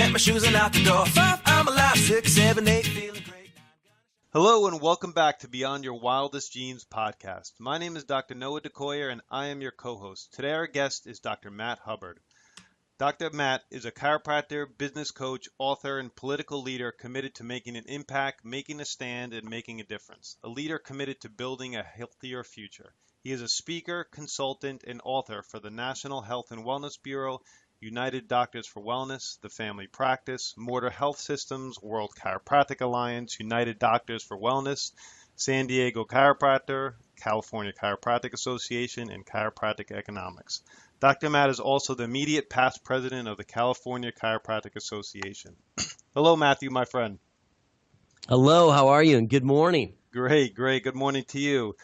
pack my shoes and out the door. 5, I'm alive. 6, 7, 8, feeling great. Hello and welcome back to Beyond Your Wildest Genes podcast. My name is Dr. Noah DeCoyer and I am your co-host. Today our guest is Dr. Matt Hubbard. Dr. Matt is a chiropractor, business coach, author, and political leader committed to making an impact, making a stand, and making a difference. A leader committed to building a healthier future. He is a speaker, consultant, and author for the National Health and Wellness Bureau, United Doctors for Wellness, the Family Practice, Morter Health Systems, World Chiropractic Alliance, United Doctors for Wellness, San Diego Chiropractor, California Chiropractic Association, and Chiropractic Economics. Dr. Matt is also the immediate past president of the California Chiropractic Association. Hello, Matthew, my friend. Hello, how are you? And good morning. Great. Good morning to you.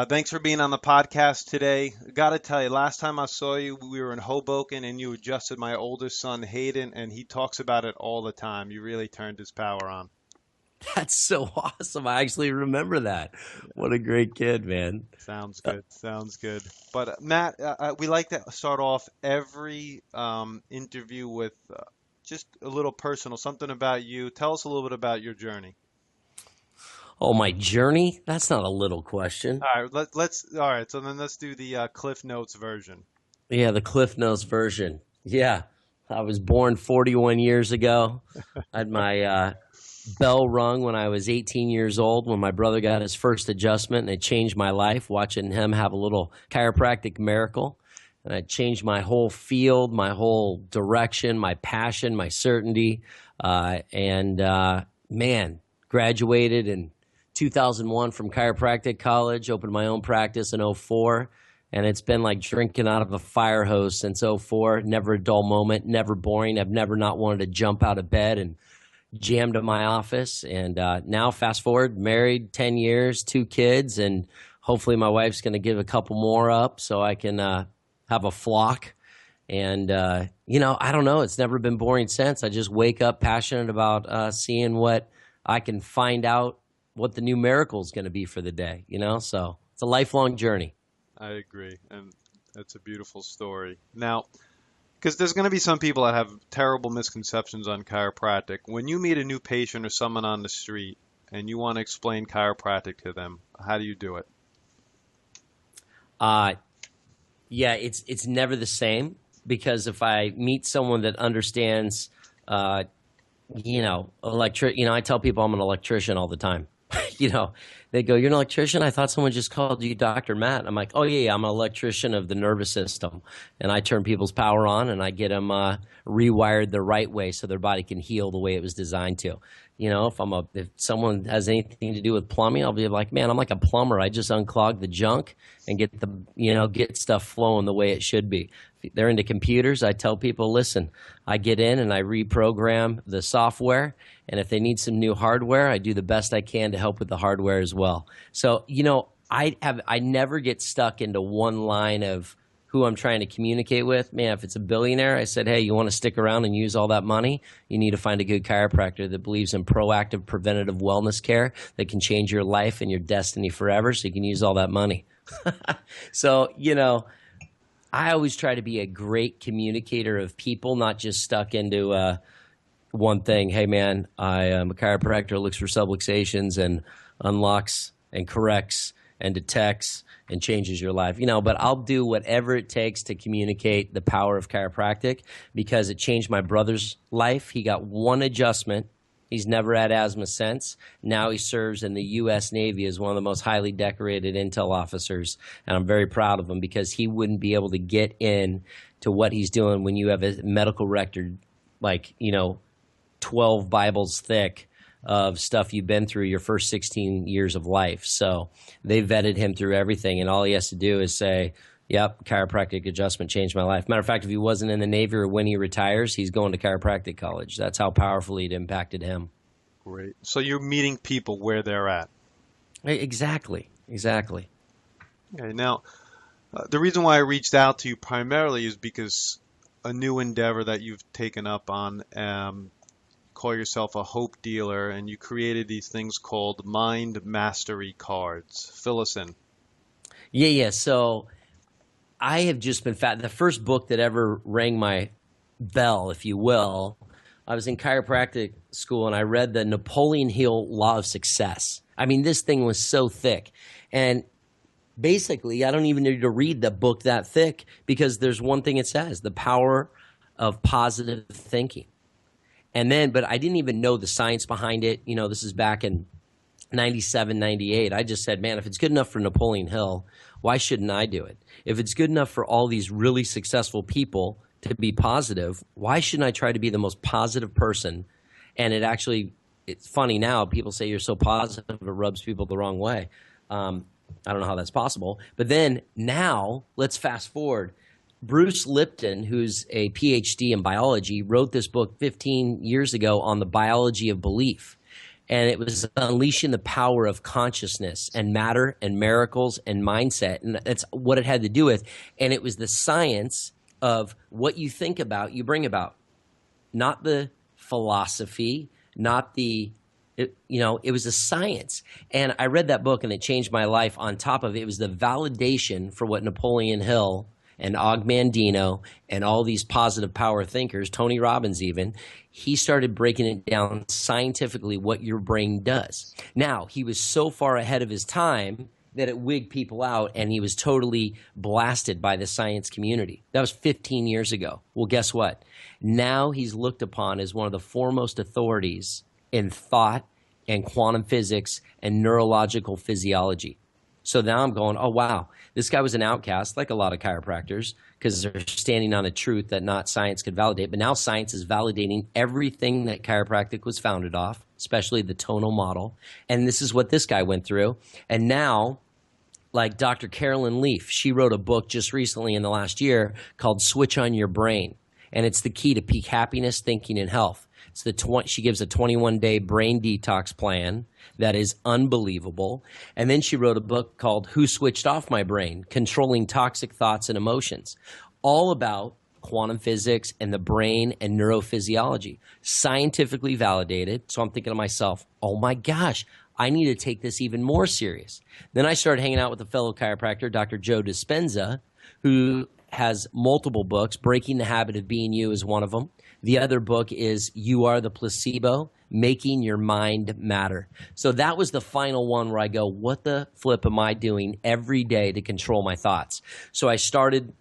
Thanks for being on the podcast today. Got to tell you, last time I saw you, we were in Hoboken and you adjusted my oldest son, Hayden, and he talks about it all the time. You really turned his power on. That's so awesome. I actually remember that. What a great kid, man. Sounds good. But Matt, we like to start off every interview with just a little personal, something about you. Tell us a little bit about your journey. Oh, my journey? That's not a little question. All right. So then let's do the Cliff Notes version. Yeah, the Cliff Notes version. Yeah. I was born 41 years ago. I had my bell rung when I was 18 years old when my brother got his first adjustment, and it changed my life watching him have a little chiropractic miracle. And it changed my whole field, my whole direction, my passion, my certainty. Man, graduated in 2001 from Chiropractic College, opened my own practice in 2004. And it's been like drinking out of a fire hose since 2004. Never a dull moment, never boring. I've never not wanted to jump out of bed and jammed at my office. And now fast forward, married 10 years, 2 kids, and hopefully my wife's going to give a couple more up so I can have a flock. And, I don't know. It's never been boring since. I just wake up passionate about seeing what I can find out what the new miracle is going to be for the day, So it's a lifelong journey. I agree. And that's a beautiful story. Now, because there's going to be some people that have terrible misconceptions on chiropractic. When you meet a new patient or someone on the street and you want to explain chiropractic to them, how do you do it? Yeah, it's never the same, because if I meet someone that understands, I tell people I'm an electrician all the time. They go, "You're an electrician? I thought someone just called you Dr. Matt." I'm like, "Oh, yeah, I'm an electrician of the nervous system." And I turn people's power on and I get them rewired the right way so their body can heal the way it was designed to. If someone has anything to do with plumbing, I'll be like, "Man, I'm like a plumber. I just unclog the junk and get stuff flowing the way it should be." If they're into computers, I tell people, "Listen, I get in and I reprogram the software, and if they need some new hardware, I do the best I can to help with the hardware as well." So, I never get stuck into one line of who I'm trying to communicate with. Man, if it's a billionaire, I said, "Hey, you want to stick around and use all that money? You need to find a good chiropractor that believes in proactive preventative wellness care that can change your life and your destiny forever, so you can use all that money." So, I always try to be a great communicator of people, not just stuck into one thing. "Hey, man, I am a chiropractor, looks for subluxations and unlocks and corrects and detects and changes your life." But I'll do whatever it takes to communicate the power of chiropractic, because it changed my brother's life. He got one adjustment. He's never had asthma since. Now he serves in the U.S. Navy as one of the most highly decorated intel officers, and I'm very proud of him, because he wouldn't be able to get in to what he's doing when you have a medical record 12 Bibles thick of stuff you've been through your first 16 years of life. So they vetted him through everything, and all he has to do is say, "Yep, chiropractic adjustment changed my life." Matter of fact, if he wasn't in the Navy or when he retires, he's going to chiropractic college. That's how powerfully it impacted him. Great. So you're meeting people where they're at. Exactly. Okay. Now, the reason why I reached out to you primarily is because a new endeavor that you've taken up on, call yourself a hope dealer, and you created these things called mind mastery cards. Fill us in. Yeah. So I have just been the first book that ever rang my bell, if you will, I was in chiropractic school and I read the Napoleon Hill Law of Success. I mean, this thing was so thick. And basically, I don't even need to read the book that thick because there's one thing it says, the power of positive thinking. And then, but I didn't even know the science behind it. You know, this is back in 97, 98. I just said, man, if it's good enough for Napoleon Hill, why shouldn't I do it? If it's good enough for all these really successful people to be positive, why shouldn't I try to be the most positive person? And it's funny now, people say you're so positive, it rubs people the wrong way. I don't know how that's possible. But then now, let's fast forward. Bruce Lipton, who's a PhD in biology, wrote this book 15 years ago on the biology of belief. And it was unleashing the power of consciousness and matter and miracles and mindset. And that's what it had to do with. And it was the science of what you think about, you bring about. Not the philosophy, not it was a science. And I read that book and it changed my life. On top of it, it was the validation for what Napoleon Hill and Og Mandino and all these positive power thinkers, Tony Robbins even, he started breaking it down scientifically what your brain does. Now, he was so far ahead of his time that it wigged people out and he was totally blasted by the science community. That was 15 years ago. Well, guess what? Now he's looked upon as one of the foremost authorities in thought and quantum physics and neurological physiology. So now I'm going, oh, wow, this guy was an outcast, like a lot of chiropractors, because they're standing on a truth that not science could validate. But now science is validating everything that chiropractic was founded off, especially the tonal model. And this is what this guy went through. And now, like Dr. Carolyn Leaf, she wrote a book just recently in the last year called Switch on Your Brain. And it's the key to peak happiness, thinking, and health. She gives a 21-day brain detox plan that is unbelievable. And then she wrote a book called Who Switched Off My Brain? Controlling Toxic Thoughts and Emotions, all about quantum physics and the brain and neurophysiology, scientifically validated. So I'm thinking to myself, oh my gosh, I need to take this even more serious. Then I started hanging out with a fellow chiropractor, Dr. Joe Dispenza, who has multiple books. Breaking the Habit of Being You is one of them. The other book is You Are the Placebo, Making Your Mind Matter. So that was the final one where I go, what the flip am I doing every day to control my thoughts? So I started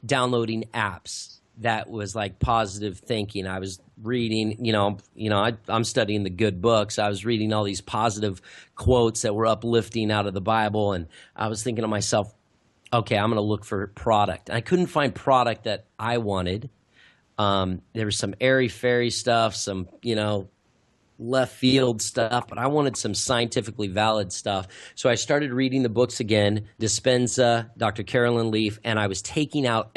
downloading apps that was like positive thinking. I was reading, I'm studying the good books. I was reading all these positive quotes that were uplifting out of the Bible. And I was thinking to myself, okay, I'm going to look for product. I couldn't find product that I wanted. There was some airy-fairy stuff, some, left field stuff, but I wanted some scientifically valid stuff. So I started reading the books again, Dispenza, Dr. Carolyn Leaf, and I was taking out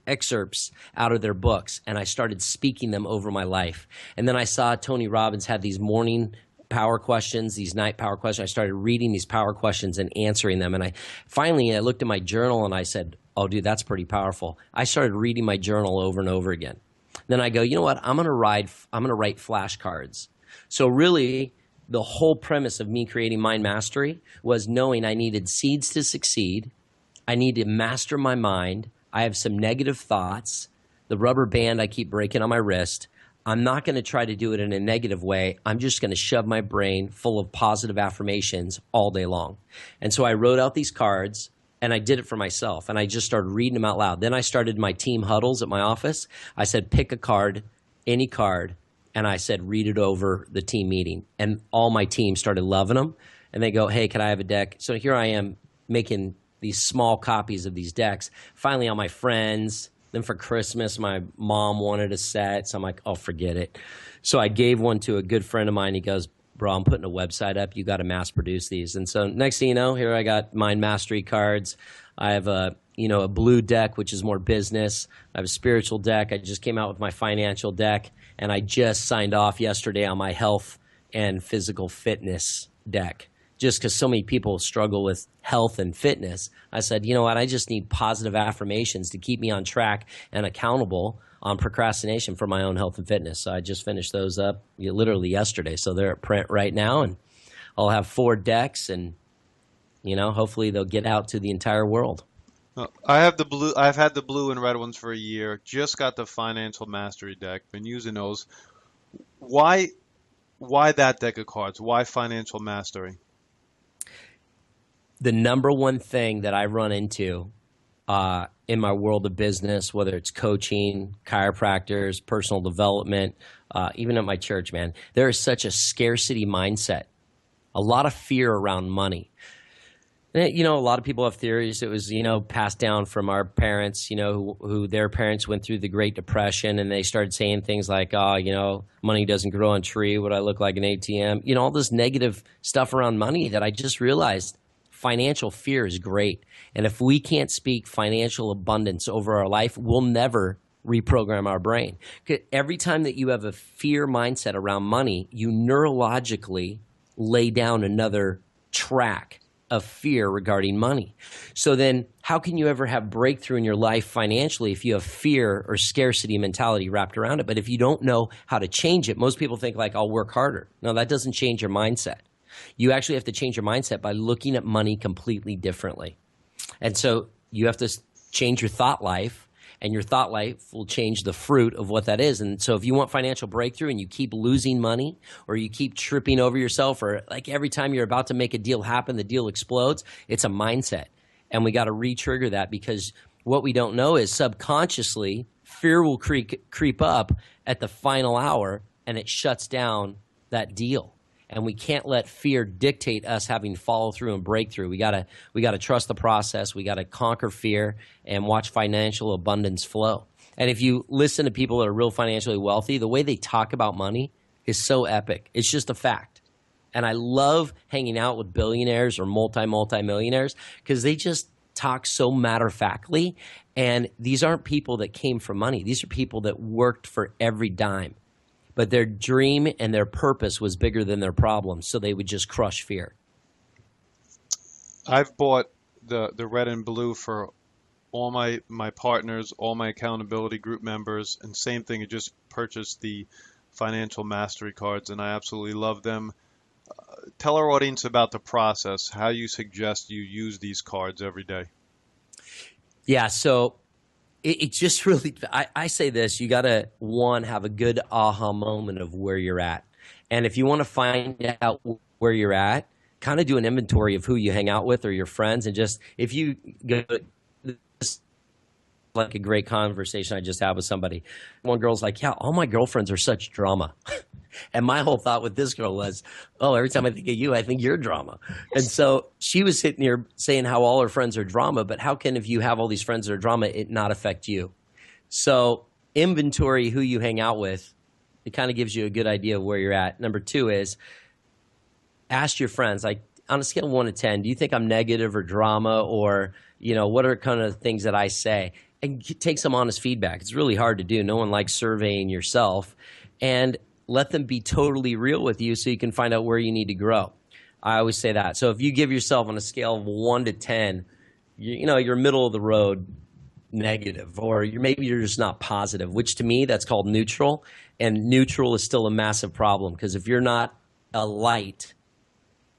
excerpts out of their books, and I started speaking them over my life. And then I saw Tony Robbins had these morning power questions, these night power questions. I started reading these power questions and answering them. And I looked at my journal and I said, oh, dude, that's pretty powerful. I started reading my journal over and over again. Then I go, you know what? I'm going to write flashcards. So really, the whole premise of me creating Mind Mastery was knowing I needed seeds to succeed. I need to master my mind. I have some negative thoughts. The rubber band I keep breaking on my wrist. I'm not going to try to do it in a negative way. I'm just going to shove my brain full of positive affirmations all day long. And so I wrote out these cards, and I did it for myself, and I just started reading them out loud. Then I started my team huddles at my office. I said, pick a card, any card, and I said, read it over the team meeting. And all my team started loving them, and they go, hey, can I have a deck? So here I am making these small copies of these decks. Finally, all my friends. Then for Christmas, my mom wanted a set, so I'm like, oh, forget it. So I gave one to a good friend of mine. He goes, bro, I'm putting a website up. You got to mass produce these. And so next thing you know, here I got Mind Mastery cards. I have a blue deck, which is more business. I have a spiritual deck. I just came out with my financial deck, and I just signed off yesterday on my health and physical fitness deck. Just because so many people struggle with health and fitness, I said, you know what, I just need positive affirmations to keep me on track and accountable on procrastination for my own health and fitness. So I just finished those up literally yesterday. So they're at print right now, and I'll have 4 decks, and hopefully they'll get out to the entire world. I've had the blue and red ones for a year. Just got the financial mastery deck. Been using those. Why why that deck of cards? Why financial mastery? The number one thing that I run into in my world of business, whether it's coaching, chiropractors, personal development, even at my church, man, there is such a scarcity mindset, a lot of fear around money. And, a lot of people have theories. It was, passed down from our parents, who their parents went through the Great Depression, and they started saying things like, oh, money doesn't grow on a tree. Would I look like an ATM? All this negative stuff around money that I just realized financial fear is great. And if we can't speak financial abundance over our life, we'll never reprogram our brain. 'Cause every time that you have a fear mindset around money, you neurologically lay down another track of fear regarding money. So then how can you ever have breakthrough in your life financially if you have fear or scarcity mentality wrapped around it? But if you don't know how to change it, most people think like, I'll work harder. No, that doesn't change your mindset. You actually have to change your mindset by looking at money completely differently. And so you have to change your thought life, and your thought life will change the fruit of what that is. And so if you want financial breakthrough and you keep losing money, or you keep tripping over yourself, or like every time you're about to make a deal happen, the deal explodes, it's a mindset. And we got to re-trigger that, because what we don't know is subconsciously fear will creep up at the final hour, and it shuts down that deal. And we can't let fear dictate us having follow through and breakthrough. We gotta trust the process. We gotta conquer fear and watch financial abundance flow. And if you listen to people that are real financially wealthy, the way they talk about money is so epic. It's just a fact. And I love hanging out with billionaires or multi-millionaires, because they just talk so matter-of-factly. And these aren't people that came from money. These are people that worked for every dime. But their dream and their purpose was bigger than their problems, so they would just crush fear. I've bought the red and blue for all my partners, all my accountability group members, and same thing, I just purchased the financial mastery cards, and I absolutely love them. Tell our audience about the process, how you suggest you use these cards every day. Yeah, so it just really, I say this, you got to, one, have a good aha moment of where you're at. And if you want to find out where you're at, kind of do an inventory of who you hang out with or your friends. And just, if you go, this like a great conversation I just had with somebody. One girl's like, yeah, all my girlfriends are such drama. And my whole thought with this girl was, oh, every time I think of you, I think you're drama. And so she was sitting here saying how all her friends are drama, but how can, if you have all these friends that are drama, it not affect you? So inventory who you hang out with, it kind of gives you a good idea of where you're at. Number two is ask your friends, like on a scale of 1 to 10, do you think I'm negative or drama, or, what are kind of things that I say? And take some honest feedback. It's really hard to do. No one likes surveying yourself. And let them be totally real with you so you can find out where you need to grow. I always say that. So if you give yourself on a scale of 1 to 10, you're middle of the road negative, or maybe you're just not positive, which to me, that's called neutral. And neutral is still a massive problem, because if you're not a light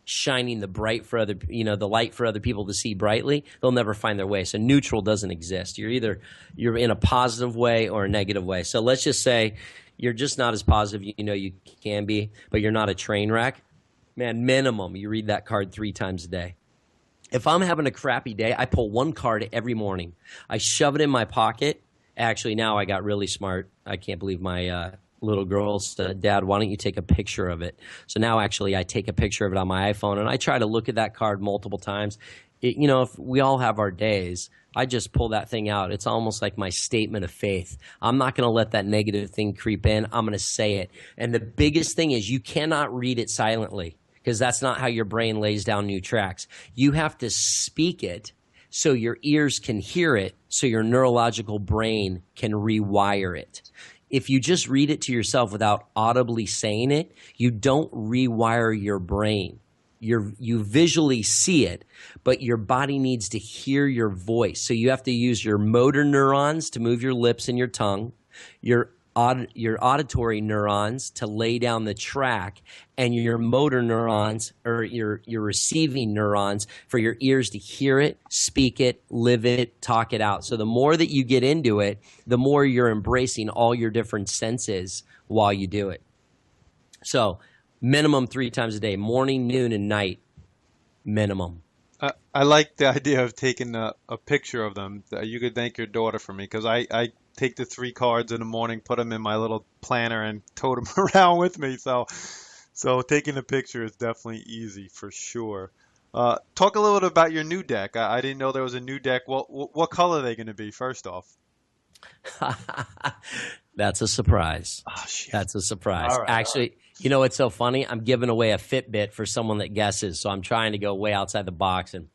shining the light for other people to see brightly, they'll never find their way. So neutral doesn't exist. You're in a positive way or a negative way. So let's just say you're just not as positive you can be, but you're not a train wreck. Man, minimum, you read that card 3 times a day. If I'm having a crappy day, I pull one card every morning. I shove it in my pocket. Actually, now I got really smart. I can't believe my little girl said, Dad, why don't you take a picture of it? So now actually I take a picture of it on my iPhone, and I try to look at that card multiple times. If we all have our days, I just pull that thing out. It's almost like my statement of faith. I'm not going to let that negative thing creep in. I'm going to say it. And the biggest thing is you cannot read it silently, because that's not how your brain lays down new tracks. You have to speak it so your ears can hear it, so your neurological brain can rewire it. If you just read it to yourself without audibly saying it, you don't rewire your brain. You visually see it, but your body needs to hear your voice. So you have to use your motor neurons to move your lips and your tongue, your auditory neurons to lay down the track, and your motor neurons, or your receiving neurons, for your ears to hear it, speak it, live it, talk it out. So the more that you get into it, the more you're embracing all your different senses while you do it. So minimum 3 times a day, morning, noon, and night, minimum. I like the idea of taking a picture of them. You could thank your daughter for me because I take the 3 cards in the morning, put them in my little planner, and tote them around with me. So taking a picture is definitely easy for sure. Talk a little bit about your new deck. I didn't know there was a new deck. Well, what color are they going to be, first off? That's a surprise. Oh, shit. That's a surprise. All right, Actually, you know what's so funny? I'm giving away a Fitbit for someone that guesses. So I'm trying to go way outside the box, and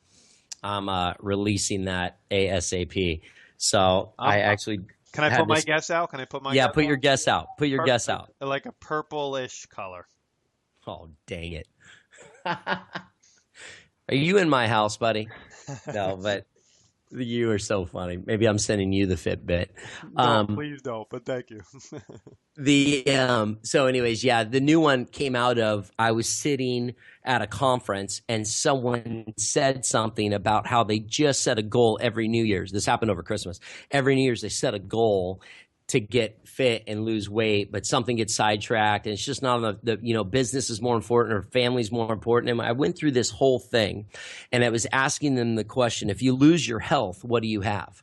I'm releasing that ASAP. So I actually Can I had put my this- guess out? Can I put my Yeah, guess put out? your guess out. Put your guess out. Like a purplish color. Oh, dang it. Are you in my house, buddy? No, but you are so funny. Maybe I'm sending you the Fitbit. No, please don't, but thank you. So anyways, yeah, the new one came out of, I was sitting at a conference and someone said something about how they just set a goal every New Year's. This happened over Christmas. Every New Year's they set a goal to get fit and lose weight, but something gets sidetracked and it's just not on the business is more important or family's more important. And I went through this whole thing and I was asking them the question, if you lose your health, what do you have?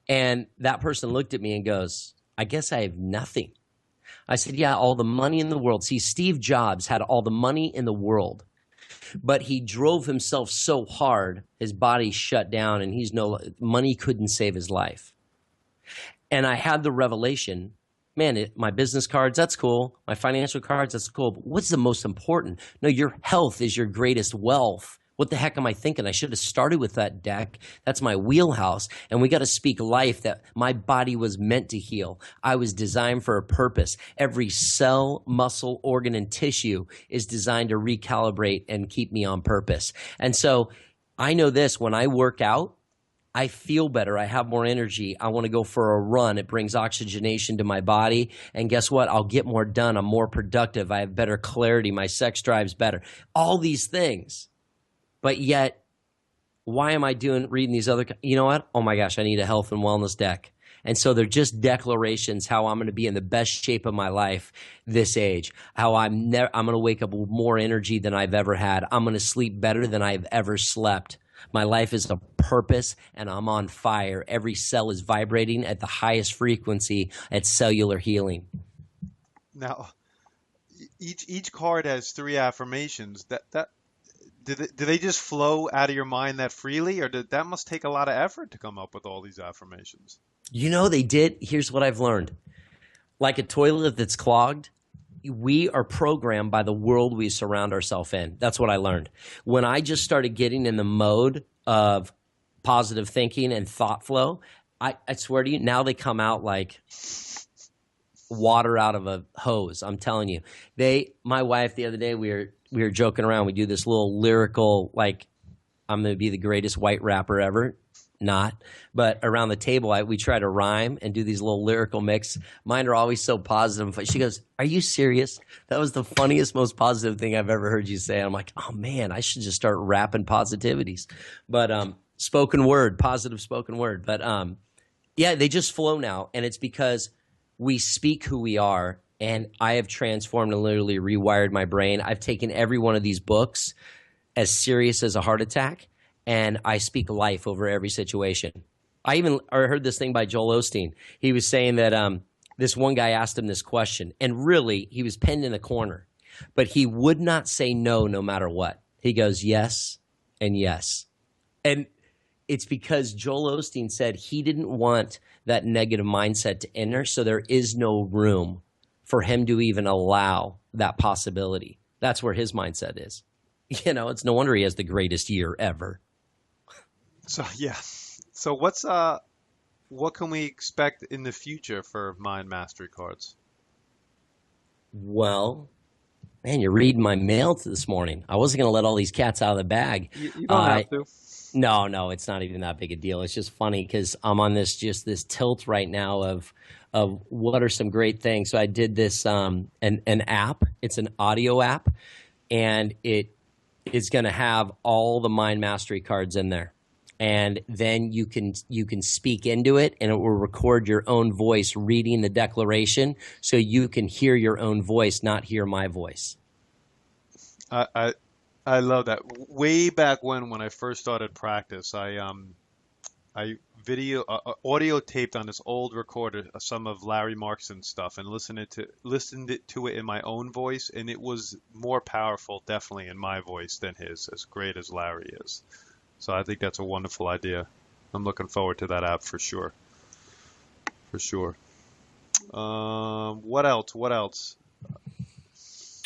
And that person looked at me and goes, I guess I have nothing. I said, yeah, all the money in the world. See, Steve Jobs had all the money in the world, but he drove himself so hard, his body shut down and money couldn't save his life. And I had the revelation, man, my business cards, that's cool. My financial cards, that's cool. But what's the most important? No, your health is your greatest wealth. What the heck am I thinking? I should have started with that deck. That's my wheelhouse. And we got to speak life that my body was meant to heal. I was designed for a purpose. Every cell, muscle, organ, and tissue is designed to recalibrate and keep me on purpose. And so I know this, when I work out, I feel better. I have more energy. I want to go for a run. It brings oxygenation to my body. And guess what? I'll get more done. I'm more productive. I have better clarity. My sex drive's better. All these things. But yet, why am I reading these other? You know what? Oh my gosh, I need a health and wellness deck. And so they're just declarations how I'm going to be in the best shape of my life this age. How I'm going to wake up with more energy than I've ever had. I'm going to sleep better than I've ever slept. My life is a purpose and I'm on fire. Every cell is vibrating at the highest frequency at cellular healing. Now, each card has 3 affirmations. Do they just flow out of your mind that freely, or that must take a lot of effort to come up with all these affirmations? You know, they did. Here's what I've learned. Like a toilet that's clogged, we are programmed by the world we surround ourselves in. That's what I learned. When I just started getting in the mode of positive thinking and thought flow, I swear to you, now they come out like water out of a hose. I'm telling you. My wife, the other day, we were joking around. We do this little lyrical, like, I'm going to be the greatest white rapper ever. Not. But around the table, we try to rhyme and do these little lyrical mix. Mine are always so positive. She goes, are you serious? That was the funniest, most positive thing I've ever heard you say. And I'm like, oh, man, I should just start rapping positivities. But spoken word, positive spoken word. But, yeah, they just flow now. And it's because we speak who we are. And I have transformed and literally rewired my brain. I've taken every one of these books as serious as a heart attack. And I speak life over every situation. I heard this thing by Joel Osteen. He was saying that this one guy asked him this question, and really, he was pinned in a corner. But he would not say no matter what. He goes, yes and yes. And it's because Joel Osteen said he didn't want that negative mindset to enter, so there is no room for him to even allow that possibility. That's where his mindset is. You know, it's no wonder he has the greatest year ever. So yeah. So what can we expect in the future for Mind Mastery cards? Well, man, you're reading my mail this morning. I wasn't going to let all these cats out of the bag. You don't have to. No, it's not even that big a deal. It's just funny because I'm on this tilt right now of what are some great things. So I did this an app. It's an audio app, and it is going to have all the Mind Mastery cards in there. and then you can speak into it, and it will record your own voice reading the declaration, so you can hear your own voice, not hear my voice. I love that. Way back when I first started practice, I audio taped on this old recorder some of Larry Markson's stuff and listened to it in my own voice, and it was more powerful definitely in my voice than his, as great as Larry is. So I think that's a wonderful idea. I'm looking forward to that app for sure. For sure. What else? What else?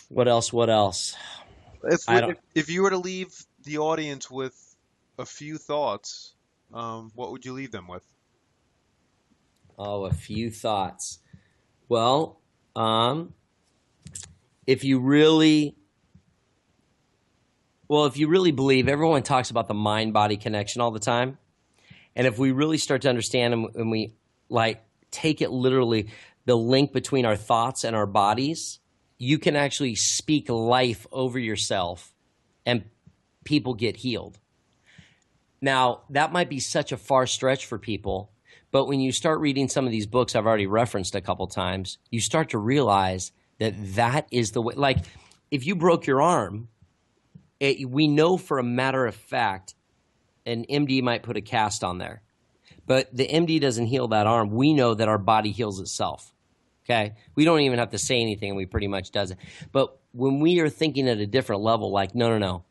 What else? What else? If you were to leave the audience with a few thoughts, what would you leave them with? Oh, a few thoughts. Well, if you really believe, everyone talks about the mind-body connection all the time. And if we really start to understand and we take it literally, the link between our thoughts and our bodies, you can actually speak life over yourself and people get healed. Now, that might be such a far stretch for people, but when you start reading some of these books I've already referenced a couple times, you start to realize that is the way. Like, if you broke your arm, we know for a matter of fact an MD might put a cast on there, but the MD doesn't heal that arm. We know that our body heals itself. Okay, we don't even have to say anything, and we pretty much does it. But when we are thinking at a different level, like, no.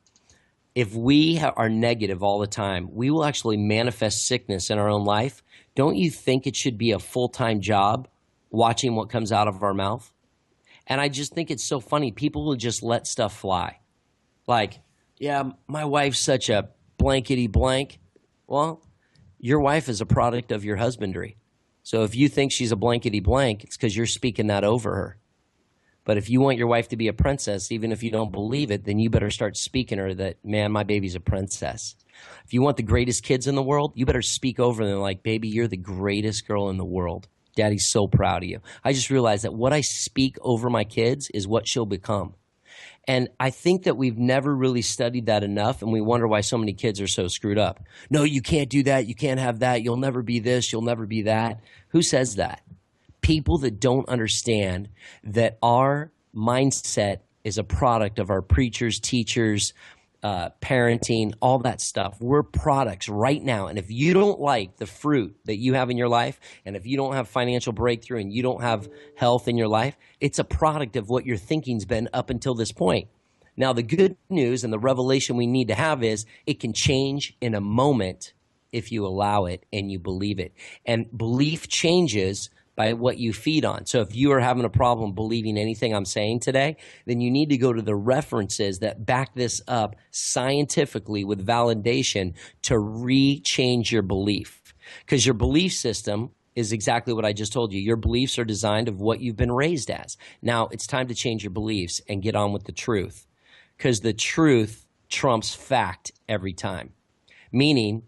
If we are negative all the time, we will actually manifest sickness in our own life. Don't you think it should be a full-time job watching what comes out of our mouth? And I just think it's so funny. People will just let stuff fly. Like, yeah, my wife's such a blankety blank. Well, your wife is a product of your husbandry. So if you think she's a blankety blank, it's because you're speaking that over her. But if you want your wife to be a princess, even if you don't believe it, then you better start speaking her that, man, my baby's a princess. If you want the greatest kids in the world, you better speak over them like, baby, you're the greatest girl in the world. Daddy's so proud of you. I just realized that what I speak over my kids is what she'll become. And I think that we've never really studied that enough, and we wonder why so many kids are so screwed up. No, you can't do that. You can't have that. You'll never be this. You'll never be that. Who says that? People that don't understand that our mindset is a product of our preachers, teachers, parenting, all that stuff. We're products right now. And if you don't like the fruit that you have in your life, and if you don't have financial breakthrough and you don't have health in your life, it's a product of what your thinking's been up until this point. Now, the good news and the revelation we need to have is it can change in a moment if you allow it and you believe it. And belief changes by what you feed on. So if you are having a problem believing anything I'm saying today, then you need to go to the references that back this up scientifically with validation to re-change your belief. Because your belief system is exactly what I just told you. Your beliefs are designed of what you've been raised as. Now it's time to change your beliefs and get on with the truth. Because the truth trumps fact every time. Meaning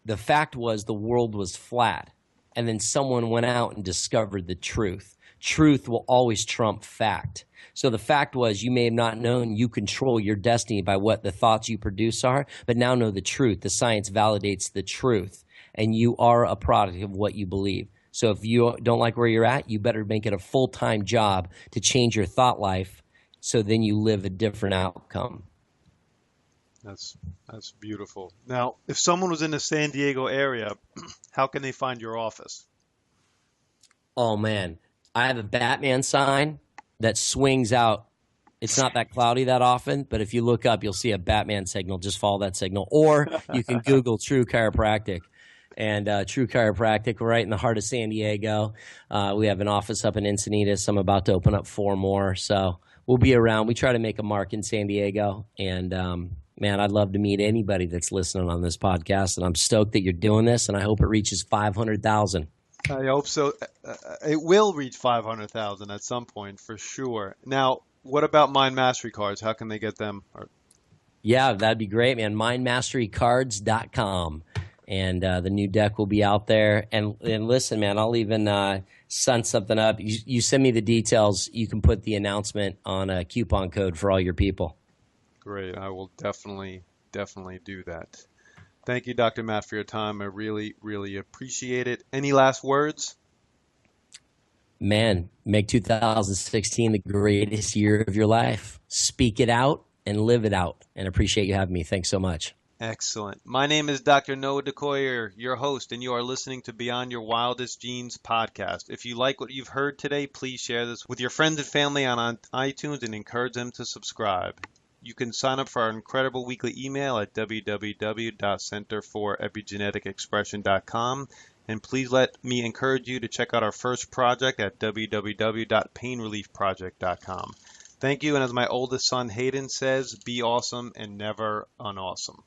the fact was the world was flat. And then someone went out and discovered the truth. Truth will always trump fact. So the fact was you may have not known you control your destiny by what the thoughts you produce are, but now know the truth. The science validates the truth, and you are a product of what you believe. So if you don't like where you're at, you better make it a full-time job to change your thought life so then you live a different outcome. That's beautiful. Now, if someone was in the San Diego area, how can they find your office? Oh, man. I have a Batman sign that swings out. It's not that cloudy that often, but if you look up, you'll see a Batman signal. Just follow that signal. Or you can Google True Chiropractic. And True Chiropractic, we're right in the heart of San Diego. We have an office up in Encinitas. I'm about to open up 4 more. So we'll be around. We try to make a mark in San Diego. And man, I'd love to meet anybody that's listening on this podcast, and I'm stoked that you're doing this, and I hope it reaches 500,000. I hope so. It will reach 500,000 at some point for sure. Now, what about Mind Mastery cards? How can they get them? Yeah, that'd be great, man. MindMasteryCards.com, and the new deck will be out there. And listen, man, I'll even send something up. You send me the details. You can put the announcement on a coupon code for all your people. Great. I will definitely do that. Thank you, Dr. Matt, for your time. I really, really appreciate it. Any last words? Man, make 2016 the greatest year of your life. Speak it out and live it out. And appreciate you having me. Thanks so much. Excellent. My name is Dr. Noah DeCoyer, your host, and you are listening to Beyond Your Wildest Genes podcast. If you like what you've heard today, please share this with your friends and family on iTunes and encourage them to subscribe. You can sign up for our incredible weekly email at www.centerforepigeneticexpression.com. And please let me encourage you to check out our first project at www.painreliefproject.com. Thank you, and as my oldest son Hayden says, be awesome and never unawesome.